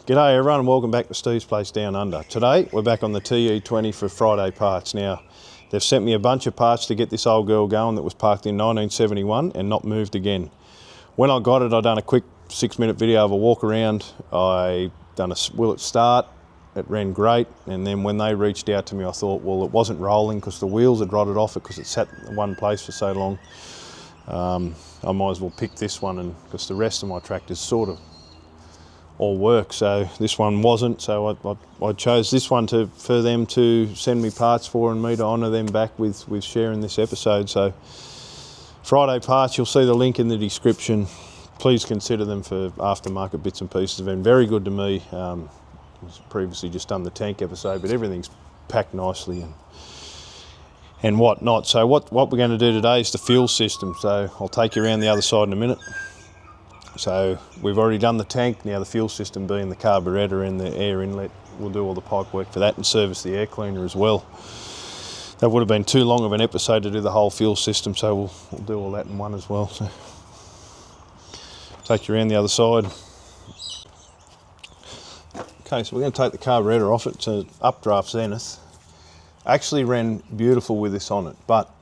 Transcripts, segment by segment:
G'day everyone and welcome back to Steve's Place Down Under. Today we're back on the TE20 for Friday Parts. Now they've sent me a bunch of parts to get this old girl going that was parked in 1971 and not moved again. When I got it, I done a quick 6-minute video of a walk around. I done a will it start, it ran great, and then when they reached out to me I thought, well, it wasn't rolling because the wheels had rotted off it because it sat in one place for so long. I might as well pick this one, and because the rest of my tractors sort of all work, so this one wasn't, so I chose this one for them to send me parts for and me to honour them back with sharing this episode. So Friday Parts, you'll see the link in the description. Please consider them for aftermarket bits and pieces. They've been very good to me. I've previously just done the tank episode, but everything's packed nicely and whatnot. So what we're going to do today is the fuel system, so I'll take you around the other side in a minute. So we've already done the tank, now the fuel system being the carburettor and the air inlet. We'll do all the pipe work for that and service the air cleaner as well. That would have been too long of an episode to do the whole fuel system, so we'll do all that in one as well. So take you around the other side. Okay, so we're going to take the carburettor off. It's an updraft Zenith. Actually ran beautiful with this on it, but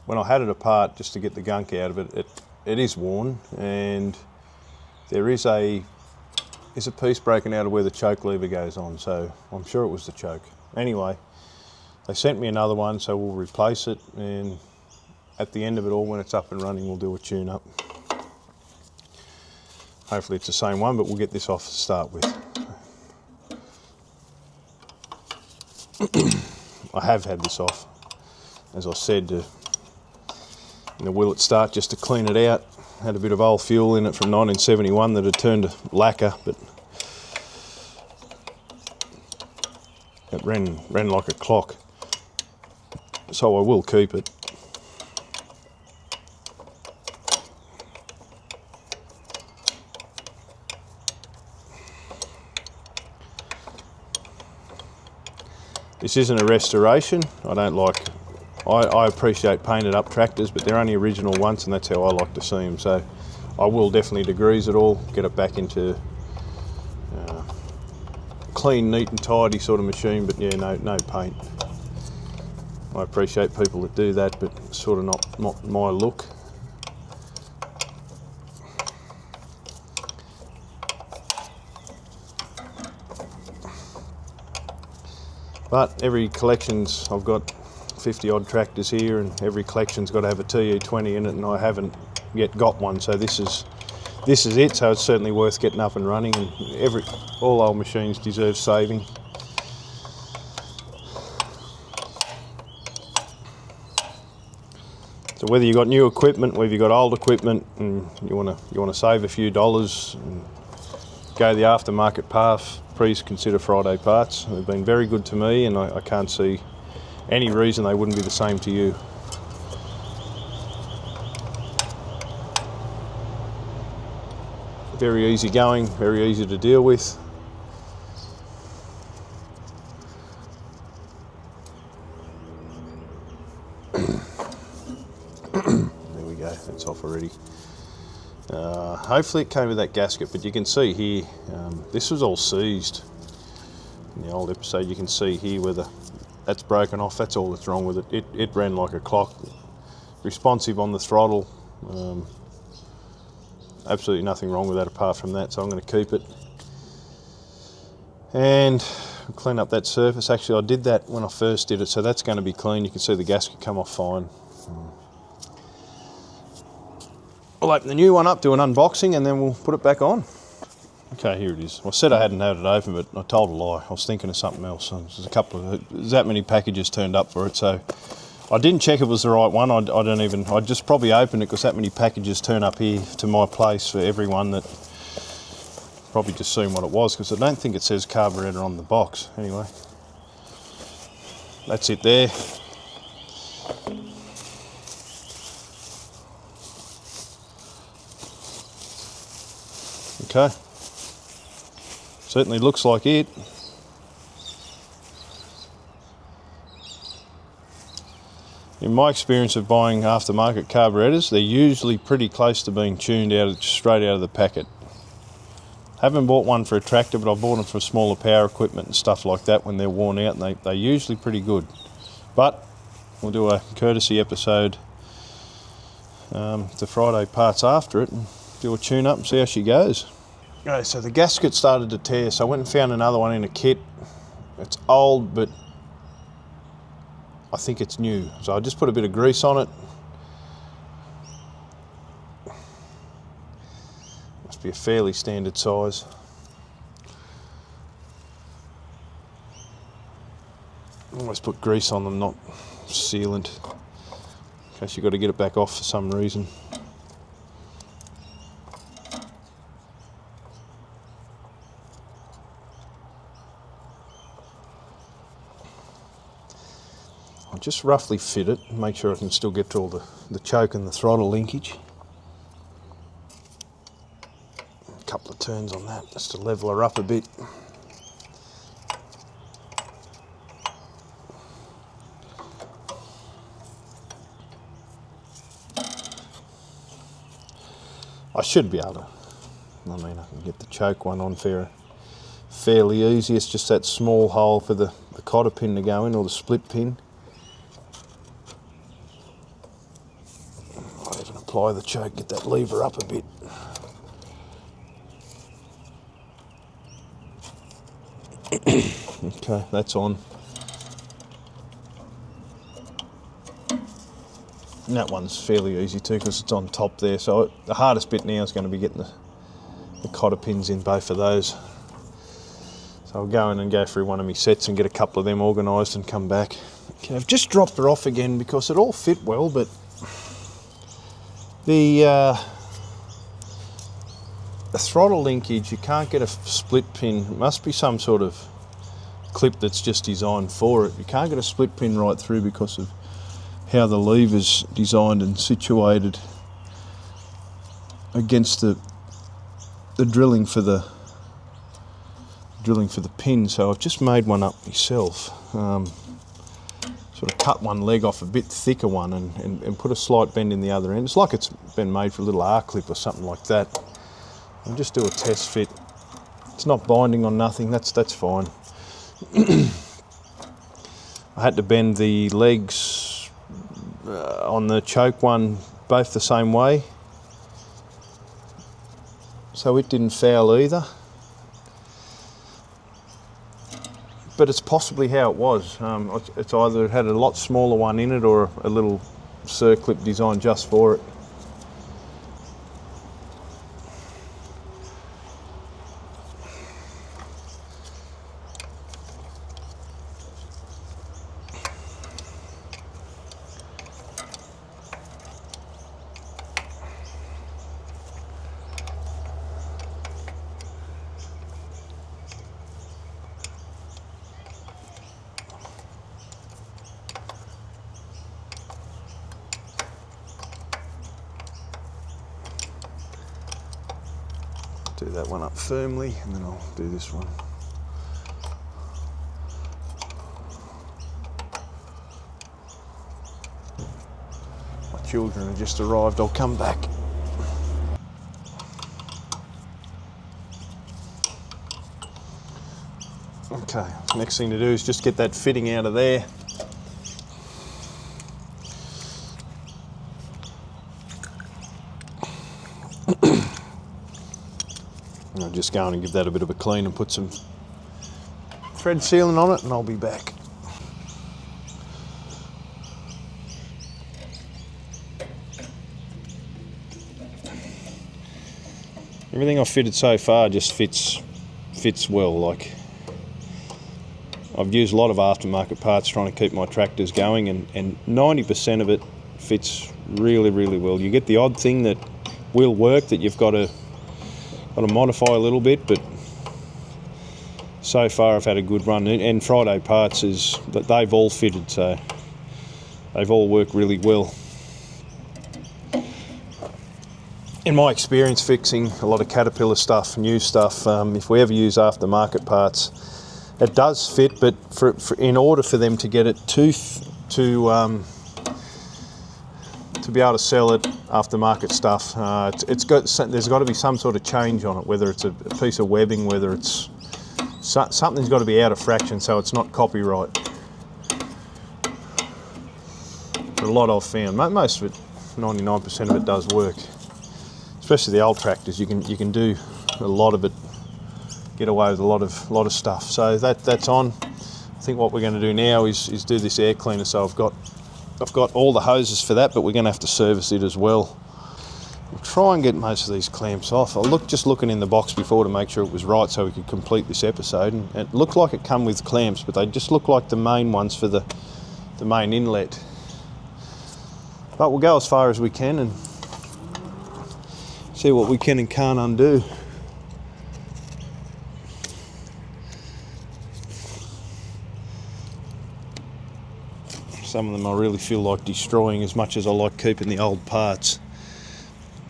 when I had it apart just to get the gunk out of it, it is worn, and there is a piece broken out of where the choke lever goes on, so I'm sure it was the choke. Anyway, they sent me another one, so we'll replace it, and at the end of it all, when it's up and running, we'll do a tune-up. Hopefully it's the same one, but we'll get this off to start with. I have had this off, as I said, will it start just to clean it out. Had a bit of old fuel in it from 1971 that had turned to lacquer, but it ran like a clock, so I will keep it. This isn't a restoration. I appreciate painted up tractors, but they're only original once, and that's how I like to see them. So I will definitely degrease it all, get it back into clean, neat and tidy sort of machine, but yeah, no paint. I appreciate people that do that, but it's sort of not my look. But every collection's, I've got 50 odd tractors here, and every collection's got to have a TE20 in it, and I haven't yet got one, so this is it. So it's certainly worth getting up and running, and all old machines deserve saving. So whether you got new equipment, whether you got old equipment, and you want to save a few dollars and go the aftermarket path, please consider Friday Parts. They've been very good to me, and I can't see any reason they wouldn't be the same to you. Very easy going, very easy to deal with. There we go, that's off already. Hopefully it came with that gasket, but you can see here, this was all seized. In the old episode you can see here where that's broken off, that's all that's wrong with it. It ran like a clock, responsive on the throttle, absolutely nothing wrong with that apart from that, so I'm going to keep it. And clean up that surface. Actually I did that when I first did it, so that's going to be clean. You can see the gasket come off fine. I'll open the new one up, do an unboxing, and then we'll put it back on. Okay, here it is. I said I hadn't had it open, but I told a lie. I was thinking of something else. There's that many packages turned up for it, so I didn't check if it was the right one. I'd just probably open it because that many packages turn up here to my place for everyone that probably just seen what it was, because I don't think it says carburettor on the box. Anyway, that's it there. Okay, certainly looks like it. In my experience of buying aftermarket carburettors, they're usually pretty close to being tuned straight out of the packet. Haven't bought one for a tractor, but I've bought them for smaller power equipment and stuff like that when they're worn out, and they're usually pretty good. But we'll do a courtesy episode to Friday Parts after it and do a tune up and see how she goes. Okay, so the gasket started to tear, so I went and found another one in a kit. It's old, but I think it's new. So I just put a bit of grease on it. Must be a fairly standard size. Always put grease on them, not sealant, in case you've got to get it back off for some reason. I'll just roughly fit it and make sure I can still get to all the choke and the throttle linkage. A couple of turns on that just to level her up a bit. I should be able to, I can get the choke one on fairly easy. It's just that small hole for the cotter pin to go in, or the split pin. I'll even apply the choke, get that lever up a bit. Okay, that's on. And that one's fairly easy too because it's on top there. So the hardest bit now is going to be getting the cotter pins in both of those. So I'll go in and go through one of my sets and get a couple of them organised and come back. Okay, I've just dropped her off again because it all fit well, but the throttle linkage, you can't get a split pin. It must be some sort of clip that's just designed for it. You can't get a split pin right through because of how the lever's designed and situated against the drilling for the pin. So I've just made one up myself. Sort of cut one leg off, a bit thicker one, and put a slight bend in the other end. It's like it's been made for a little R-clip or something like that. I'll just do a test fit. It's not binding on nothing, that's fine. I had to bend the legs on the choke one both the same way, so it didn't foul either. But it's possibly how it was. It's either it had a lot smaller one in it or a little circlip designed just for it. Do that one up firmly, and then I'll do this one. My children have just arrived, I'll come back. Okay, next thing to do is just get that fitting out of there. And I'll just go in and give that a bit of a clean and put some thread sealant on it, and I'll be back. Everything I've fitted so far just fits well. Like, I've used a lot of aftermarket parts trying to keep my tractors going, and 90% of it fits really, really well. You get the odd thing that will work that you've got to modify a little bit, but so far I've had a good run. And Friday Parts is that they've all fitted, so they've all worked really well. In my experience fixing a lot of Caterpillar stuff, new stuff, if we ever use aftermarket parts, it does fit, but in order for them to get it to to be able to sell it, aftermarket stuff. There's got to be some sort of change on it, whether it's a piece of webbing, whether it's something's got to be out of fraction so it's not copyright. But a lot I've found, most of it, 99% of it does work. Especially the old tractors, you can do a lot of it, get away with a lot of stuff. So that's on. I think what we're going to do now is do this air cleaner. So I've got all the hoses for that, but we're going to have to service it as well. We'll try and get most of these clamps off. Just looking in the box before to make sure it was right so we could complete this episode. And it looked like it come with clamps, but they just look like the main ones for the main inlet. But we'll go as far as we can and see what we can and can't undo. Some of them I really feel like destroying as much as I like keeping the old parts.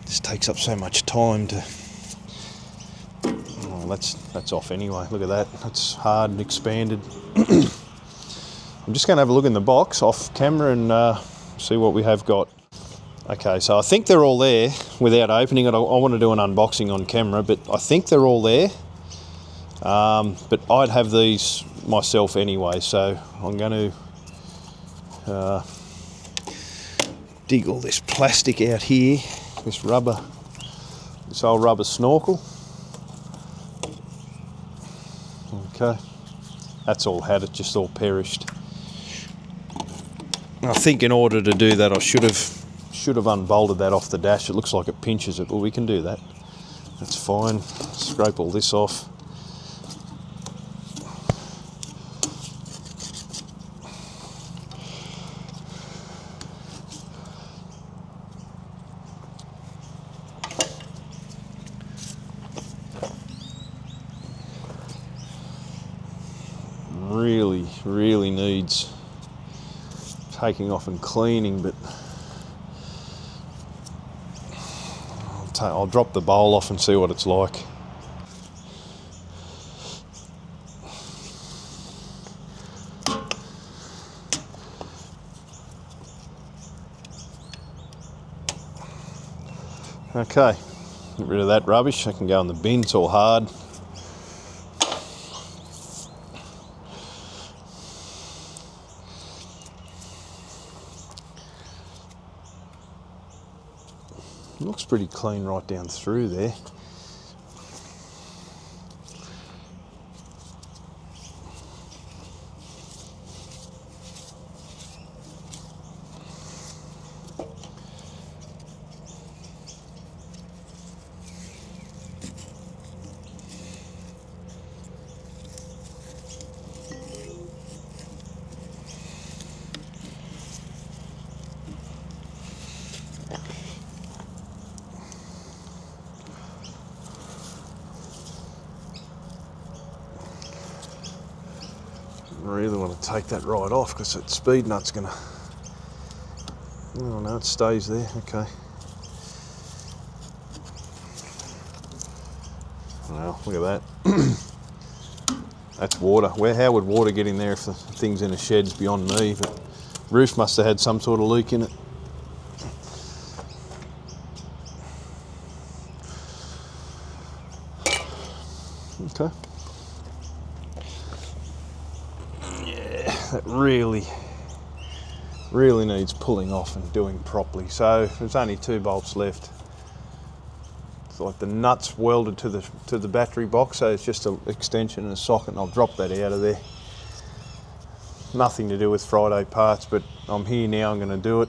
This takes up so much time to... Oh, that's off anyway. Look at that. That's hard and expanded. I'm just going to have a look in the box off camera and see what we have got. Okay, so I think they're all there without opening it. I want to do an unboxing on camera, but I think they're all there. But I'd have these myself anyway, so I'm going to dig all this plastic out here, this old rubber snorkel. Okay, that's all had, it just all perished. I think in order to do that I should have unbolted that off the dash. It looks like it pinches it, but we can do that. That's fine. Scrape all this off. Really needs taking off and cleaning, but I'll drop the bowl off and see what it's like. Okay, get rid of that rubbish. I can go in the bin, it's all hard. It looks pretty clean right down through there. I really want to take that right off because that speed nut's gonna... Oh no, it stays there. Okay. Well, look at that. That's water. How would water get in there if the thing's in a shed's beyond me? But roof must have had some sort of leak in it. Okay. That really needs pulling off and doing properly. So there's only 2 bolts left. It's like the nuts welded to the battery box, so it's just an extension and a socket, and I'll drop that out of there. Nothing to do with Friday Parts, but I'm here now, I'm going to do it.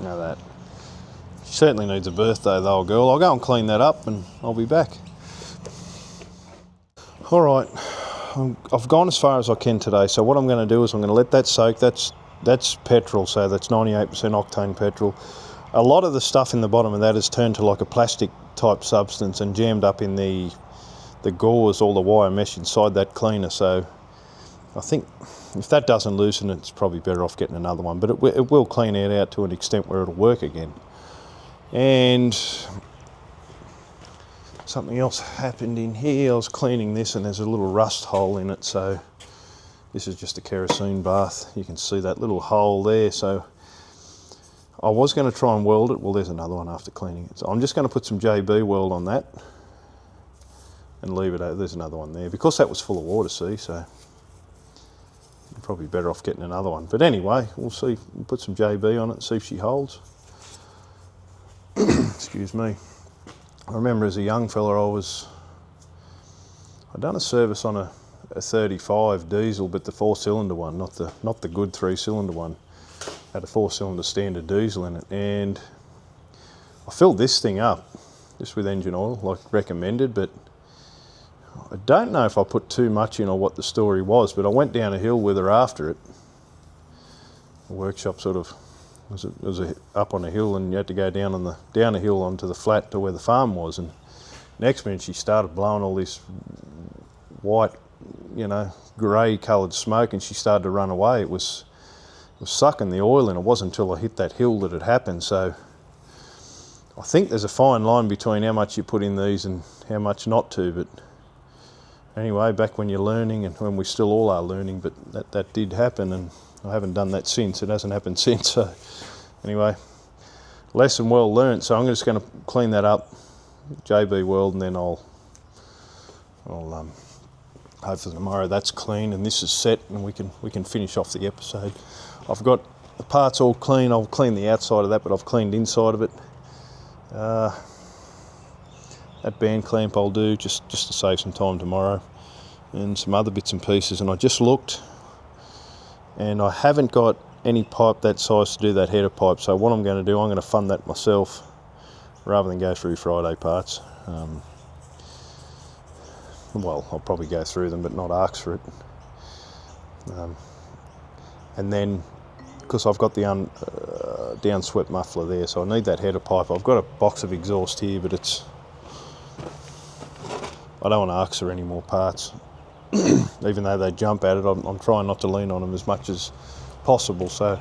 Now that certainly needs a birthday, the old girl. I'll go and clean that up and I'll be back. All right, I've gone as far as I can today, so what I'm going to do is I'm going to let that soak. That's petrol, so that's 98% octane petrol. A lot of the stuff in the bottom of that has turned to like a plastic type substance and jammed up in the gauze, all the wire mesh inside that cleaner. So I think if that doesn't loosen, it's probably better off getting another one, but it will clean it out to an extent where it'll work again. And something else happened in here. I was cleaning this and there's a little rust hole in it, so this is just a kerosene bath. You can see that little hole there. So I was going to try and weld it. Well, there's another one after cleaning it. So I'm just going to put some JB weld on that and leave it out. There's another one there because that was full of water, see, so I'm probably better off getting another one. But anyway, we'll see. We'll put some JB on it and see if she holds. Excuse me. I remember as a young fella I'd done a service on a 35 diesel, but the 4-cylinder one, not the good 3-cylinder one. Had a 4-cylinder standard diesel in it, and I filled this thing up just with engine oil like recommended, but I don't know if I put too much in or what the story was, but I went down a hill with her after it. The workshop sort of was up on a hill, and you had to go down a hill onto the flat to where the farm was, and next minute she started blowing all this white, grey coloured smoke, and she started to run away. It was sucking the oil in. It wasn't until I hit that hill that it happened. So I think there's a fine line between how much you put in these and how much not to, but anyway, back when you're learning, and when we still all are learning, but that did happen, and I haven't done that since. It hasn't happened since. So anyway, lesson well learnt. So I'm just going to clean that up, JB weld, and then I'll hopefully tomorrow that's clean and this is set, and we can finish off the episode. I've got the parts all clean. I'll clean the outside of that, but I've cleaned inside of it. That band clamp I'll do just to save some time tomorrow, and some other bits and pieces. And I just looked, and I haven't got any pipe that size to do that header pipe. So what I'm going to do, I'm going to fund that myself rather than go through Friday Parts. Well, I'll probably go through them, but not ask for it. And then, because I've got the downswept muffler there, so I need that header pipe. I've got a box of exhaust here, but I don't want to ask for any more parts. Even though they jump at it, I'm trying not to lean on them as much as possible. So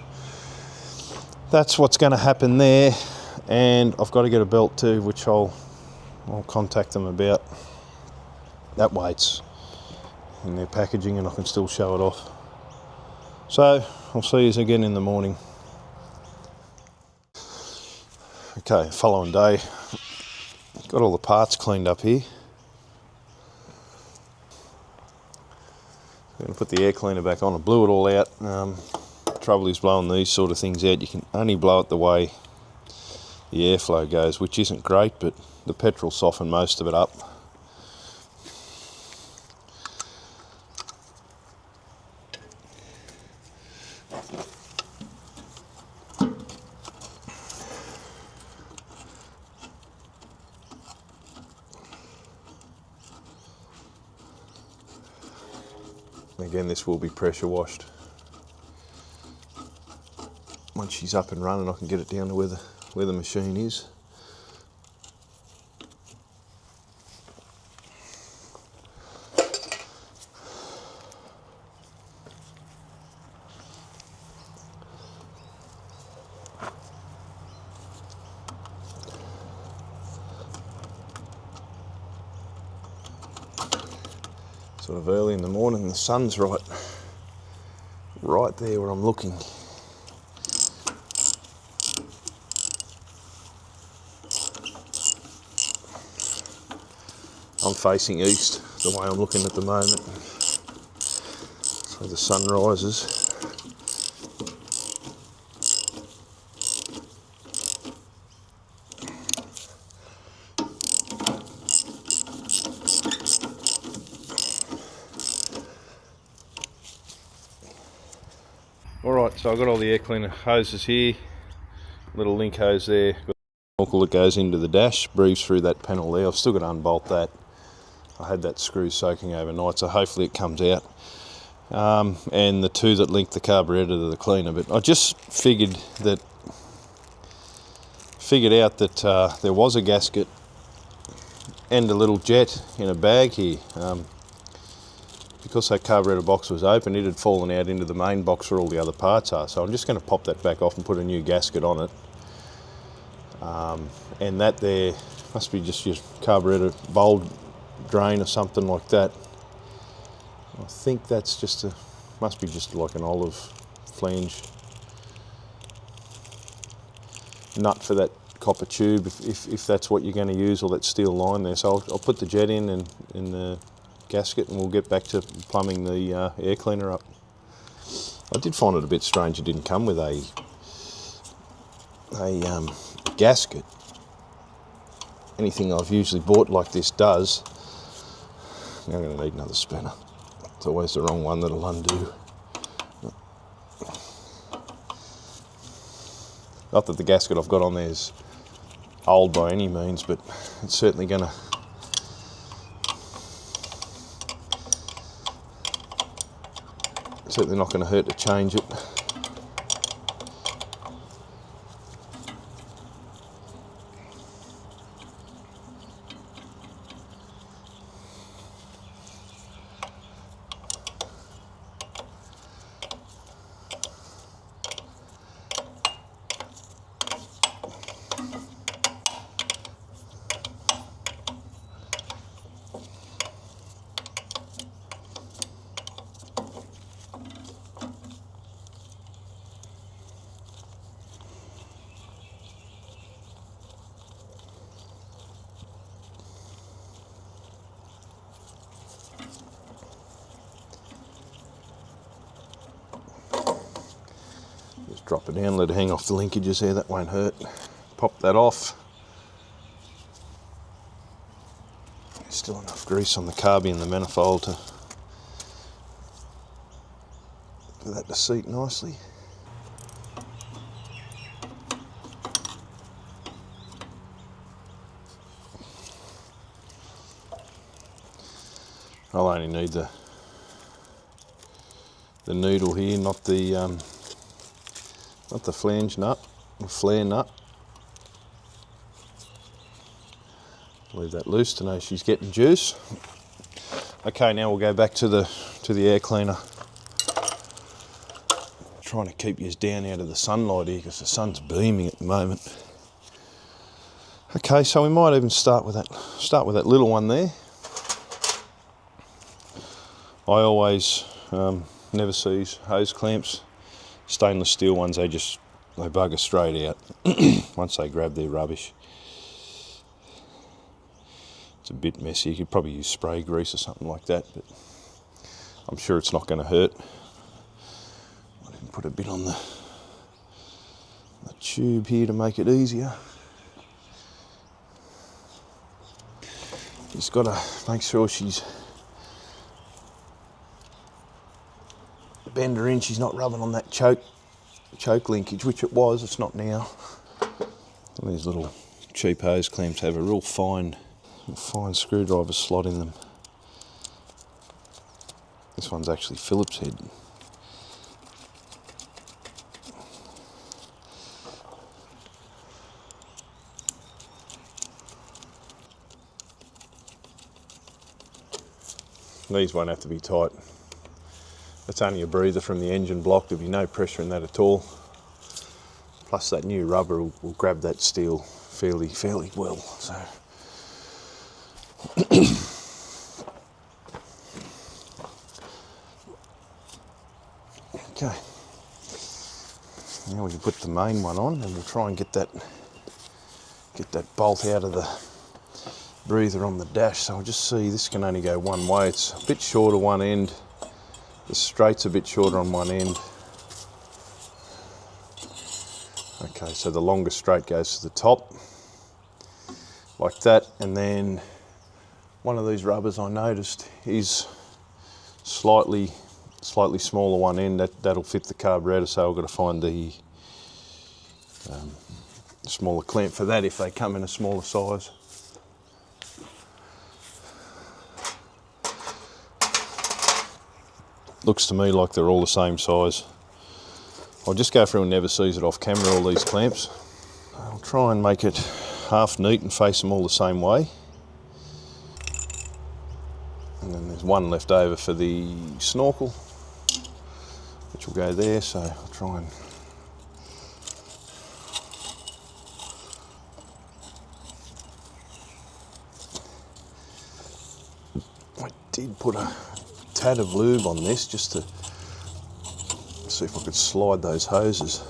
that's what's going to happen there. And I've got to get a belt too, which I'll contact them about. That way it's in their packaging and I can still show it off. So I'll see you again in the morning. Okay, following day. Got all the parts cleaned up here. I'm going to put the air cleaner back on. I blew it all out. Trouble is blowing these sort of things out. You can only blow it the way the airflow goes, which isn't great, but the petrol softened most of it up. Again, this will be pressure washed. Once she's up and running, I can get it down to where the machine is. Sort of early in the morning, the sun's right there where I'm looking. I'm facing east, the way I'm looking at the moment. So the sun rises. Alright, so I've got all the air cleaner hoses here, little link hose there. Snorkel that goes into the dash, breathes through that panel there. I've still got to unbolt that. I had that screw soaking overnight, so hopefully it comes out. And the two that link the carburettor to the cleaner. But I just figured out that there was a gasket and a little jet in a bag here. Because that carburettor box was open, it had fallen out into the main box where all the other parts are. So I'm just going to pop that back off and put a new gasket on it. And that there must be just your carburettor bowl drain or something like that. I think that's just must be just like an olive flange nut for that copper tube, if that's what you're going to use, or that steel line there. So I'll put the jet in the gasket, and we'll get back to plumbing the air cleaner up. I did find it a bit strange it didn't come with a gasket. Anything I've usually bought like this does. I'm going to need another spinner. It's always the wrong one that'll undo. Not that the gasket I've got on there is old by any means, but it's certainly going to not going to hurt to change it. Drop it down, let it hang off the linkages there, that won't hurt. Pop that off. There's still enough grease on the carby and the manifold for that to seat nicely. I'll only need the needle here, not the flange nut, or flare nut. Leave that loose to know she's getting juice. Okay, now we'll go back to the air cleaner. Trying to keep you down out of the sunlight here because the sun's beaming at the moment. Okay, so we might even start with that little one there. I always never seize hose clamps. Stainless steel ones, they bugger straight out once they grab their rubbish. It's a bit messy. You could probably use spray grease or something like that, but I'm sure it's not going to hurt. I can put a bit on the tube here to make it easier. Just got to make sure she's bend her in, she's not rubbing on that choke linkage, which it was, it's not now. These little cheap hose clamps have a real fine screwdriver slot in them. This one's actually Phillips head. These won't have to be tight. It's only a breather from the engine block, there'll be no pressure in that at all. Plus that new rubber will grab that steel fairly well. So okay. Now we can put the main one on and we'll try and get that bolt out of the breather on the dash. So I'll just see, this can only go one way. It's a bit shorter one end. The straight's a bit shorter on one end. Okay, so the longer straight goes to the top, like that, and then one of these rubbers I noticed is slightly smaller one end. That'll fit the carburettor, so I've got to find the smaller clamp for that if they come in a smaller size. Looks to me like they're all the same size. I'll just go through and never seize it off camera, all these clamps. I'll try and make it half neat and face them all the same way. And then there's one left over for the snorkel, which will go there, so I'll try and I did put a tad of lube on this just to see if I could slide those hoses.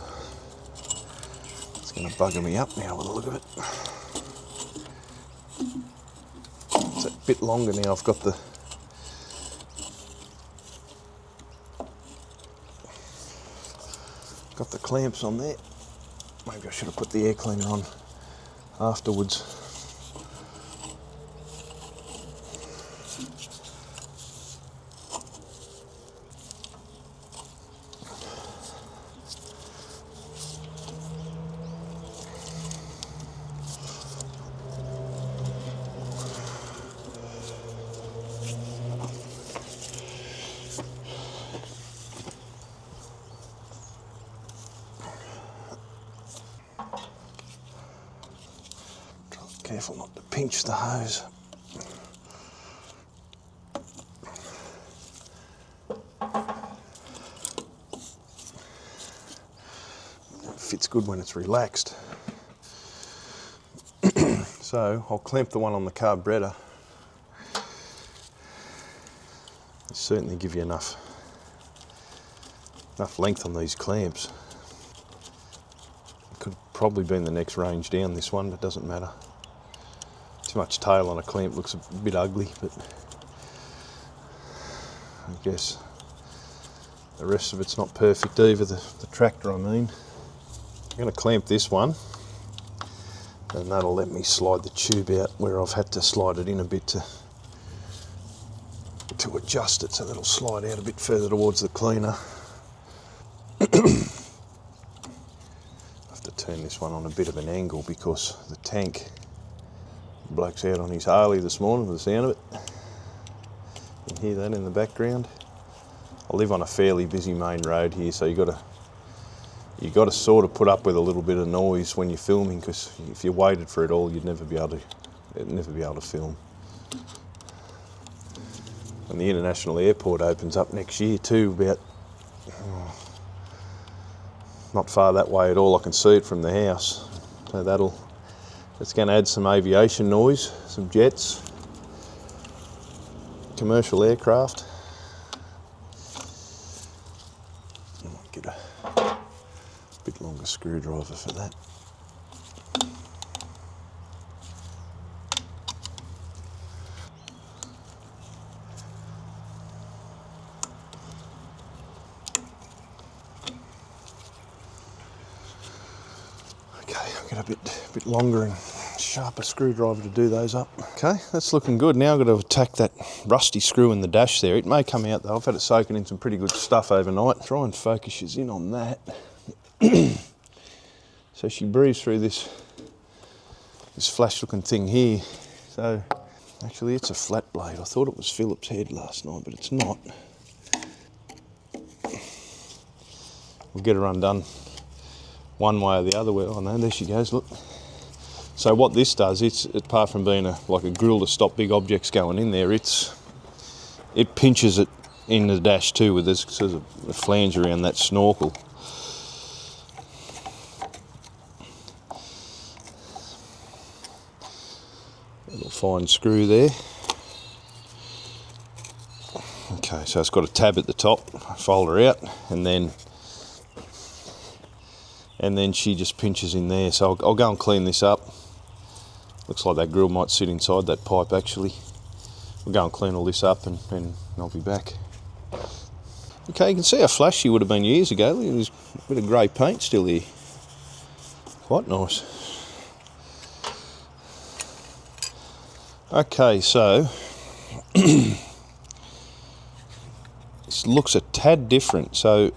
It's going to bugger me up now with the look of it. It's a bit longer now. I've got the clamps on there. Maybe I should have put the air cleaner on afterwards. Careful not to pinch the hose. It fits good when it's relaxed. So I'll clamp the one on the carburettor. It'll certainly give you enough length on these clamps. Could probably be in the next range down, this one, but doesn't matter. Too much tail on a clamp looks a bit ugly, but I guess the rest of it's not perfect either, the tractor I mean. I'm going to clamp this one, and that'll let me slide the tube out where I've had to slide it in a bit to adjust it, so that'll slide out a bit further towards the cleaner. I have to turn this one on a bit of an angle because the tank, the bloke's out on his Harley this morning with the sound of it. You can hear that in the background. I live on a fairly busy main road here, so you got to sort of put up with a little bit of noise when you're filming, because if you waited for it all, you'd never be able to film. When the international airport opens up next year too, about not far that way at all, I can see it from the house. So it's going to add some aviation noise, some jets, commercial aircraft. I might get a bit longer screwdriver for that. Get a bit longer and sharper screwdriver to do those up. Okay, that's looking good. Now I've got to attack that rusty screw in the dash there. It may come out though. I've had it soaking in some pretty good stuff overnight. Try and focus you in on that. So she breathes through this flash looking thing here. So actually it's a flat blade. I thought it was Phillips head last night, but it's not. We'll get her undone one way or the other way. Oh no, there she goes, look. So what this does, it's apart from being like a grill to stop big objects going in there, it pinches it in the dash too with this sort of a flange around that snorkel. A little fine screw there. Okay, so it's got a tab at the top, I fold her out, and then she just pinches in there. So I'll go and clean this up. Looks like that grill might sit inside that pipe actually. We'll go and clean all this up and I'll be back. Okay, you can see how flash she would have been years ago. There's a bit of grey paint still here. Quite nice. Okay, so this looks a tad different. So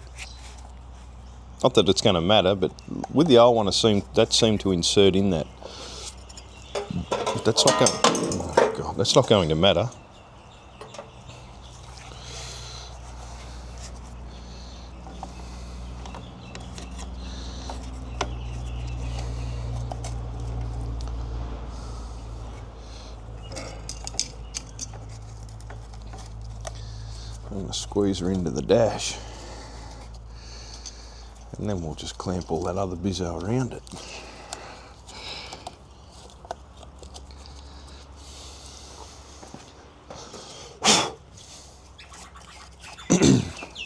Not that it's going to matter, but with the old one, that seemed to insert in that. But that's not going. Oh God, that's not going to matter. I'm going to squeeze her into the dash. And then we'll just clamp all that other bizzo around it.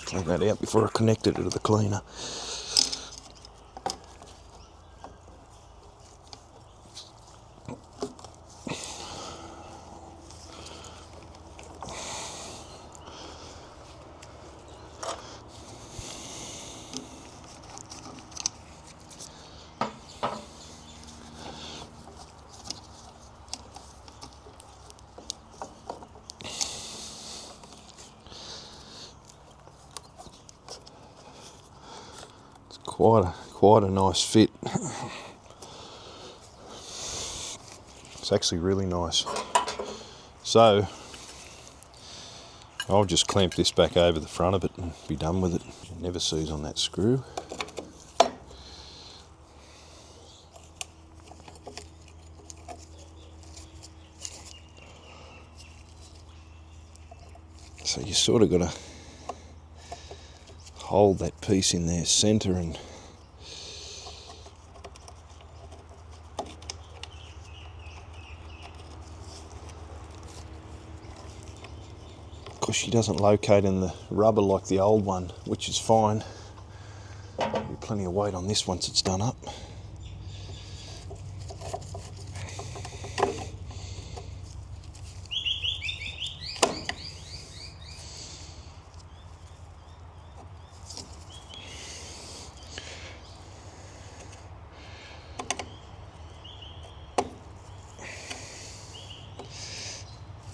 Clean that out before I connect it to the cleaner. Quite a nice fit. It's actually really nice. So I'll just clamp this back over the front of it and be done with it. It never sees on that screw. So you sort of got to hold that piece in there centre, and of course she doesn't locate in the rubber like the old one, which is fine. There'll be plenty of weight on this once it's done up.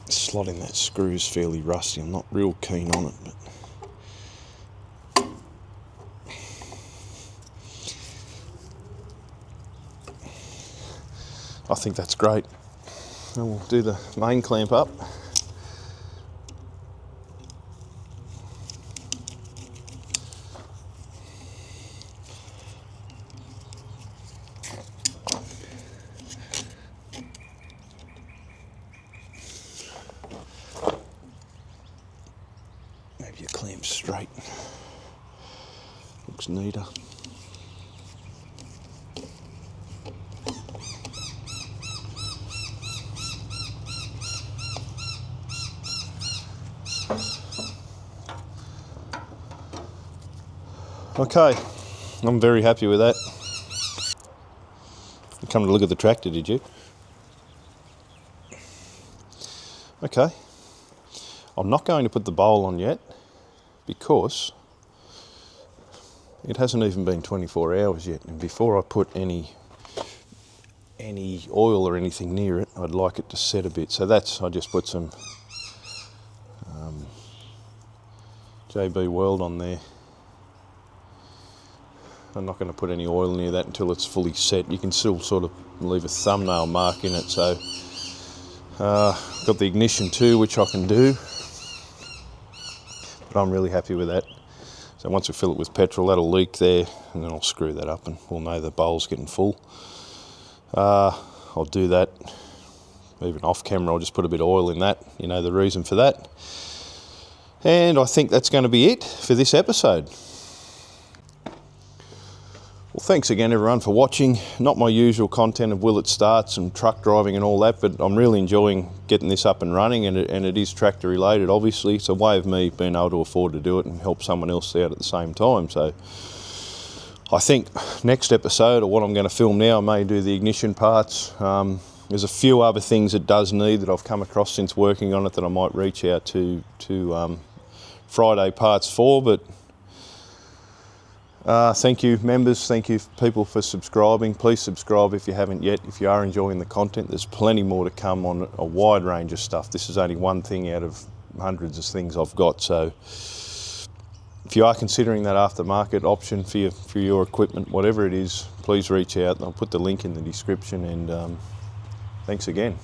Slotting that screw is fairly rusty. I'm not real keen on it, but I think that's great. And we'll do the main clamp up. Maybe your clamp's straight. Looks neater. Okay, I'm very happy with that. You come to look at the tractor, did you? Okay. I'm not going to put the bowl on yet because it hasn't even been 24 hours yet, and before I put any oil or anything near it, I'd like it to set a bit. So I just put some JB World on there. I'm not going to put any oil near that until it's fully set. You can still sort of leave a thumbnail mark in it. So got the ignition too, which I can do, but I'm really happy with that. So once we fill it with petrol, that'll leak there, and then I'll screw that up and we'll know the bowl's getting full. I'll do that. Even off camera, I'll just put a bit of oil in that. You know the reason for that. And I think that's going to be it for this episode. Well, thanks again everyone for watching. Not my usual content of will it starts and truck driving and all that, but I'm really enjoying getting this up and running, and it is tractor related obviously. It's a way of me being able to afford to do it and help someone else out at the same time. So I think next episode, or what I'm going to film now, I may do the ignition parts. There's a few other things it does need that I've come across since working on it that I might reach out to Friday Parts for, but thank you members, thank you people for subscribing. Please subscribe if you haven't yet. If you are enjoying the content, there's plenty more to come on a wide range of stuff. This is only one thing out of hundreds of things I've got, so if you are considering that aftermarket option for your equipment, whatever it is, please reach out. I'll put the link in the description, and thanks again.